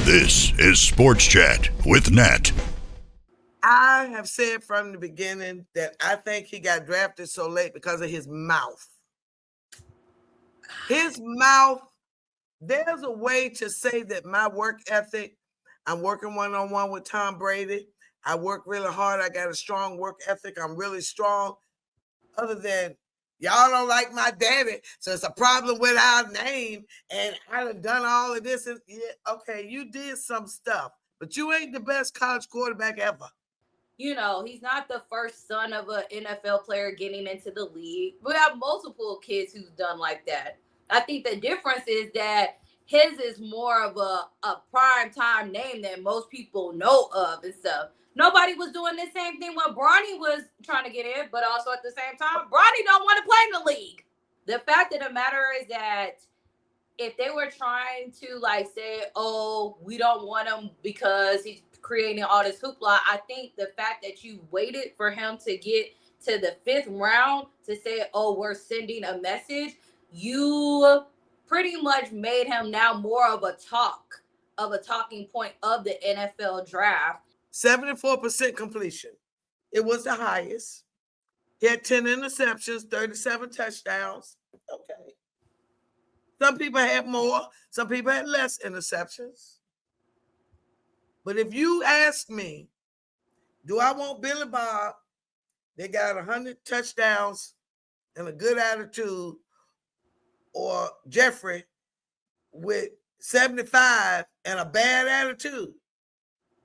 This is Sports Chat with Nat. I have said from the beginning that I think he got drafted so late because of his mouth. His mouth, there's a way to say that my work ethic, I'm working one-on-one with Tom Brady. I work really hard. I got a strong work ethic. I'm really strong. Other than y'all don't like my daddy, so it's a problem with our name. And I done done all of this. And yeah, okay, you did some stuff, but you ain't the best college quarterback ever. You know, he's not the first son of an NFL player getting into the league. We have multiple kids who's done like that. I think the difference is that his is more of a prime time name that most people know of and stuff. Nobody was doing the same thing when Bronny was trying to get in, but also at the same time, Bronny don't want to play in the league. The fact of the matter is that if they were trying to like say, oh, we don't want him because he's creating all this hoopla, I think the fact that you waited for him to get to the 5th round to say, oh, we're sending a message, you pretty much made him now more of a talking point of the NFL draft. 74% completion. It was the highest. He had 10 interceptions, 37 touchdowns. Okay. Some people had more. Some people had less interceptions. But if you ask me, do I want Billy Bob that got 100 touchdowns and a good attitude, or Jeffrey with 75 and a bad attitude,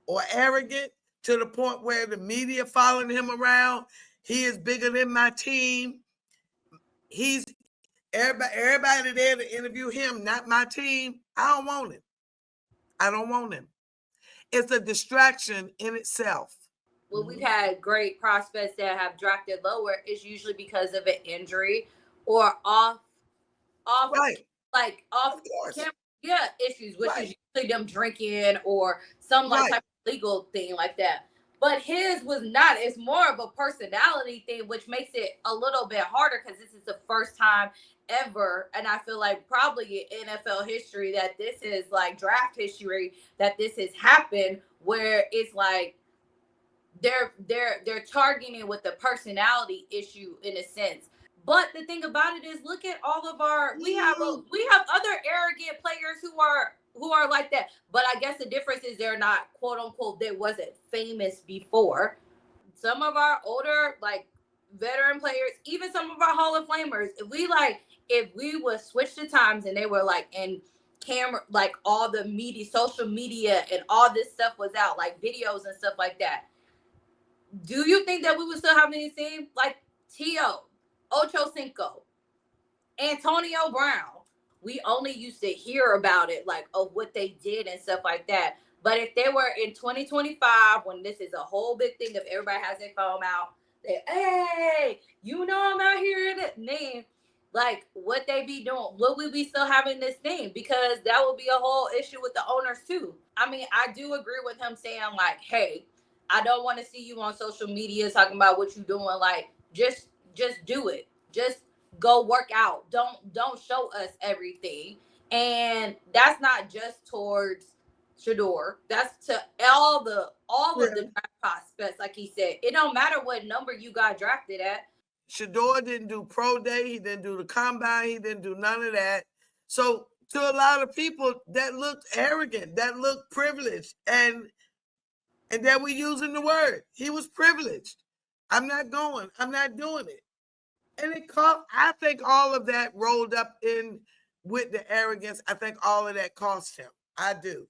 or arrogant to the point where the media following him around? He is bigger than my team. He's everybody there to interview him, not my team. I don't want him. I don't want him. It's a distraction in itself. When we've had great prospects that have drafted lower, it's usually because of an injury or off Right. like off camera issues, which is usually them drinking or some like type of legal thing like that. But his was not. It's more of a personality thing, which makes it a little bit harder because this is the first time ever, and I feel like probably in NFL history that this is like draft history that this has happened, where it's like they're targeting with the personality issue in a sense. But the thing about it is, look at all of our we have other arrogant players who are like that. But I guess the difference is they're not, quote unquote, they wasn't famous before. Some of our older like veteran players, even some of our Hall of Famers, if we would switch the times and they were like in camera, like all the media, social media and all this stuff was out, like videos and stuff like that, do you think that we would still have any team like T.O., Ocho Cinco, Antonio Brown? We only used to hear about it, like, of what they did and stuff like that. But if they were in 2025, when this is a whole big thing, if everybody has their phone out, they, hey, you know I'm out here in it name, like, what they be doing? Would we be still having this thing? Because that would be a whole issue with the owners too. I mean, I do agree with him saying like, hey, I don't want to see you on social media talking about what you're doing. Like, just do it. Just go work out. Don't show us everything. And that's not just towards Shedeur. That's to all of the draft prospects. Like he said, it don't matter what number you got drafted at. Shedeur didn't do pro day. He didn't do the combine. He didn't do none of that. So to a lot of people, that looked arrogant. That looked privileged. And then we using the word. He was privileged. I'm not going. I'm not doing it. And I think all of that rolled up in with the arrogance. I think all of that cost him. I do.